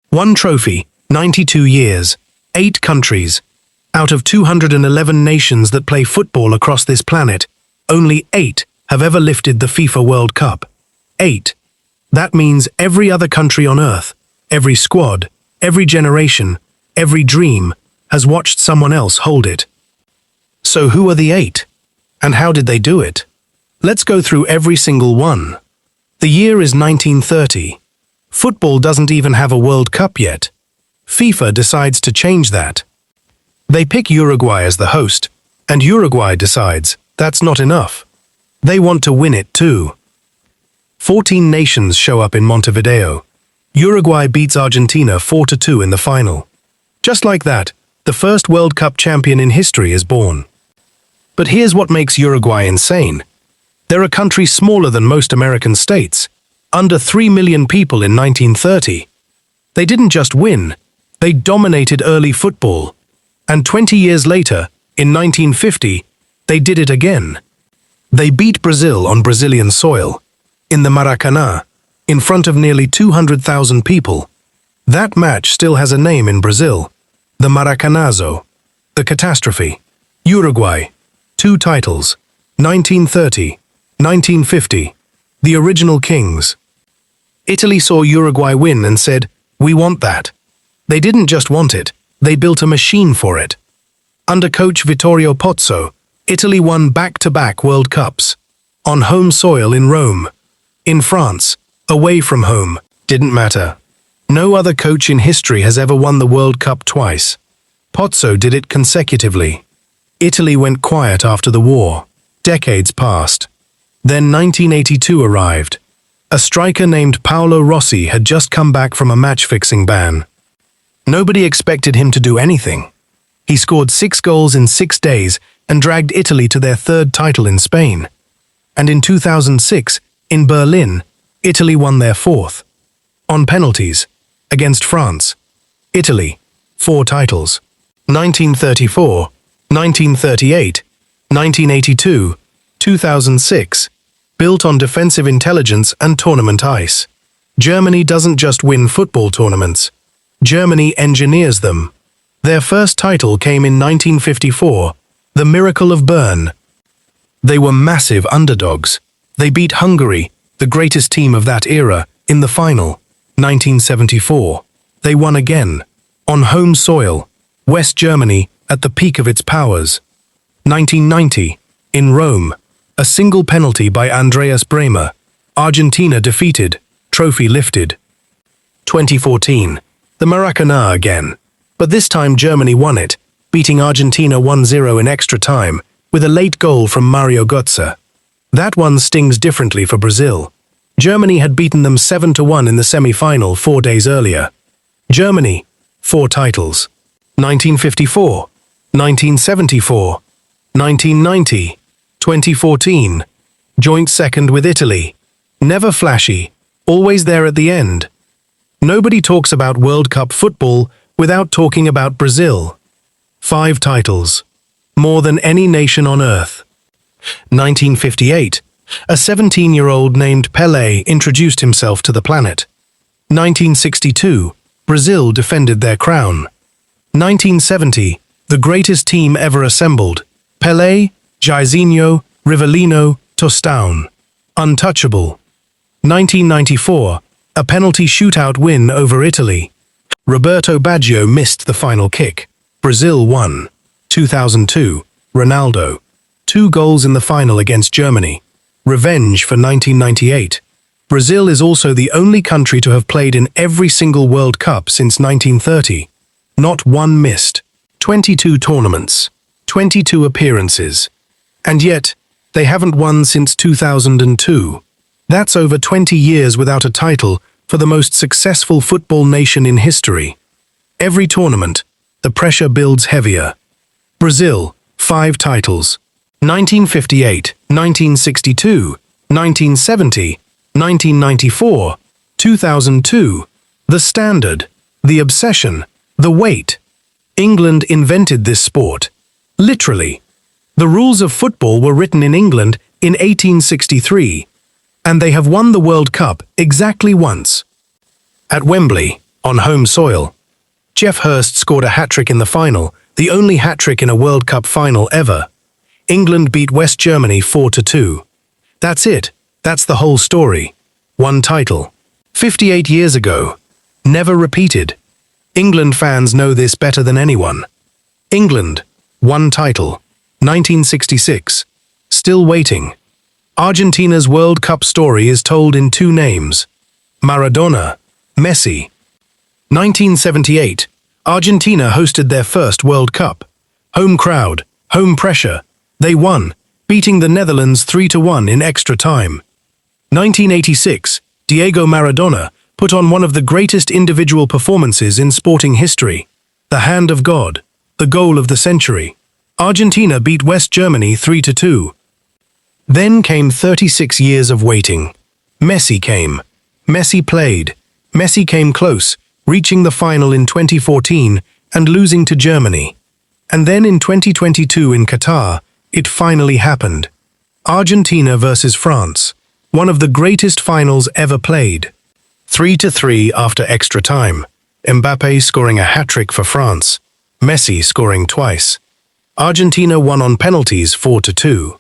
One trophy, 92 years, 8 countries. Out of 211 nations that play football across this planet, only 8 have ever lifted the FIFA World Cup. 8. That means every other country on Earth, every squad, every generation, every dream, has watched someone else hold it. So who are the 8? And how did they do it? Let's go through every single one. The year is 1930. Football doesn't even have a World Cup yet. FIFA decides to change that. They pick Uruguay as the host, and Uruguay decides that's not enough. They want to win it too. 14 nations show up in Montevideo. Uruguay beats Argentina 4-2 in the final. Just like that, the first World Cup champion in history is born. But here's what makes Uruguay insane. They're a country smaller than most American states, under 3 million people in 1930. They didn't just win, they dominated early football. And 20 years later, in 1950, they did it again. They beat Brazil on Brazilian soil, in the Maracanã, in front of nearly 200,000 people. That match still has a name in Brazil, the Maracanazo, the catastrophe. Uruguay, 2 titles, 1930, 1950, the original kings. Italy saw Uruguay win and said, "We want that." They didn't just want it, they built a machine for it. Under coach Vittorio Pozzo, Italy won back-to-back World Cups. On home soil in Rome. In France, away from home, didn't matter. No other coach in history has ever won the World Cup twice. Pozzo did it consecutively. Italy went quiet after the war. Decades passed. Then 1982 arrived. A striker named Paolo Rossi had just come back from a match-fixing ban. Nobody expected him to do anything. He scored 6 goals in 6 days and dragged Italy to their 3rd title in Spain. And in 2006, in Berlin, Italy won their 4th. On penalties, against France. Italy, 4 titles. 1934, 1938, 1982, 2006, built on defensive intelligence and tournament ice. Germany doesn't just win football tournaments. Germany engineers them. Their first title came in 1954, the Miracle of Bern. They were massive underdogs. They beat Hungary, the greatest team of that era, in the final. 1974. They won again. On home soil, West Germany, at the peak of its powers. 1990. In Rome. A single penalty by Andreas Bremer. Argentina defeated. Trophy lifted. 2014. The Maracanã again. But this time Germany won it, beating Argentina 1-0 in extra time, with a late goal from Mario Götze. That one stings differently for Brazil. Germany had beaten them 7-1 in the semi-final 4 days earlier. Germany, 4 titles. 1954, 1974, 1990, 2014. Joint second with Italy. Never flashy, always there at the end. Nobody talks about World Cup football without talking about Brazil. 5 titles. More than any nation on earth. 1958. A 17-year-old named Pelé introduced himself to the planet. 1962. Brazil defended their crown. 1970. The greatest team ever assembled. Pelé, Jairzinho, Rivellino, Tostão. Untouchable. 1994. A penalty shootout win over Italy. Roberto Baggio missed the final kick. Brazil won. 2002. Ronaldo. 2 goals in the final against Germany. Revenge for 1998. Brazil is also the only country to have played in every single World Cup since 1930. Not one missed. 22 tournaments. 22 appearances. And yet, they haven't won since 2002. That's over 20 years without a title for the most successful football nation in history. Every tournament, the pressure builds heavier. Brazil, 5 titles. 1958, 1962, 1970, 1994, 2002. The standard, the obsession, the weight. England invented this sport. Literally. The rules of football were written in England in 1863, and they have won the World Cup exactly once. At Wembley, On home soil, Jeff Hurst scored a hat-trick in the final, the only hat-trick in a World Cup final ever. England beat West Germany 4-2. That's it. That's the whole story. One title. 58 years ago. Never repeated. England fans know this better than anyone. England. One title. 1966. Still waiting. Argentina's World Cup story is told in two names. Maradona. Messi. 1978. Argentina hosted their first World Cup. Home crowd. Home pressure. They won, beating the Netherlands 3-1 in extra time. 1986. Diego Maradona put on one of the greatest individual performances in sporting history. The hand of God. The goal of the century. Argentina beat West Germany 3-2. Then came 36 years of waiting. Messi came. Messi played. Messi came close, reaching the final in 2014 and losing to Germany. And then in 2022 in Qatar, it finally happened. Argentina versus France, one of the greatest finals ever played. 3-3 after extra time. Mbappé scoring a hat-trick for France. Messi scoring twice. Argentina won on penalties 4-2.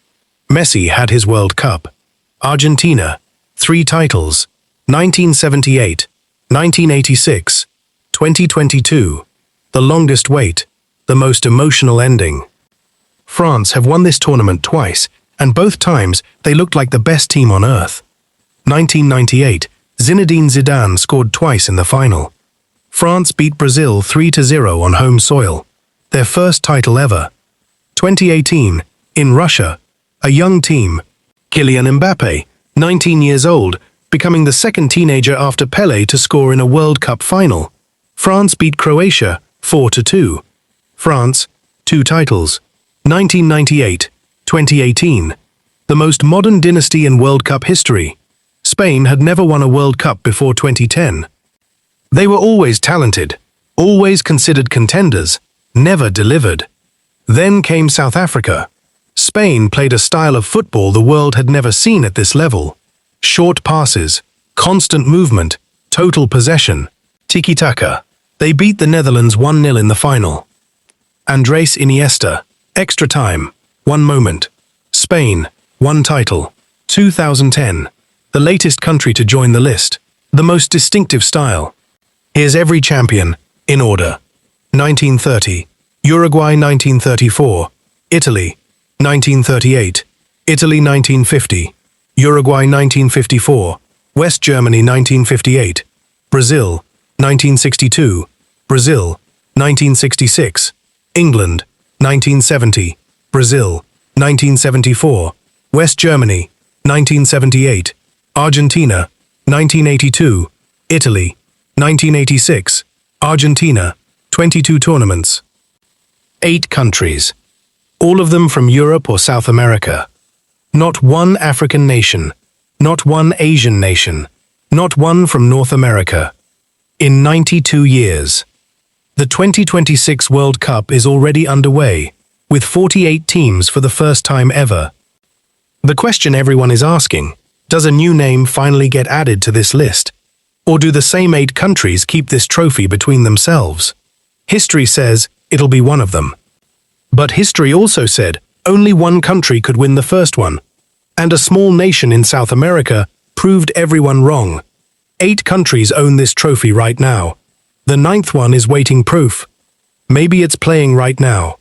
Messi had his World Cup. Argentina, 3 titles. 1978, 1986, 2022. The longest wait, the most emotional ending. France have won this tournament twice, and both times they looked like the best team on earth. 1998, Zinedine Zidane scored twice in the final. France beat Brazil 3-0 on home soil, their first title ever. 2018, in Russia, a young team, Kylian Mbappé, 19 years old, becoming the second teenager after Pelé to score in a World Cup final. France beat Croatia 4-2. France, 2 titles. 1998, 2018. The most modern dynasty in World Cup history. Spain had never won a World Cup before 2010. They were always talented, always considered contenders, never delivered. Then came South Africa. Spain played a style of football the world had never seen at this level. Short passes, constant movement, total possession, tiki-taka. They beat the Netherlands 1-0 in the final. Andrés Iniesta, extra time, 1 moment. Spain, 1 title. 2010, the latest country to join the list. The most distinctive style. Here's every champion, in order. 1930, Uruguay 1934, Italy, 1938, Italy 1950, Uruguay 1954, West Germany 1958, Brazil 1962, Brazil 1966, England 1970, Brazil 1974, West Germany 1978, Argentina 1982, Italy 1986, Argentina 22 tournaments. 8 countries, all of them from Europe or South America. Not one African nation, not one Asian nation, not one from North America. In 92 years. The 2026 World Cup is already underway, with 48 teams for the first time ever. The question everyone is asking, does a new name finally get added to this list? Or do the same 8 countries keep this trophy between themselves? History says it'll be one of them. But history also said only one country could win the first one. And a small nation in South America proved everyone wrong. 8 countries own this trophy right now. The 9th one is waiting proof. Maybe it's playing right now.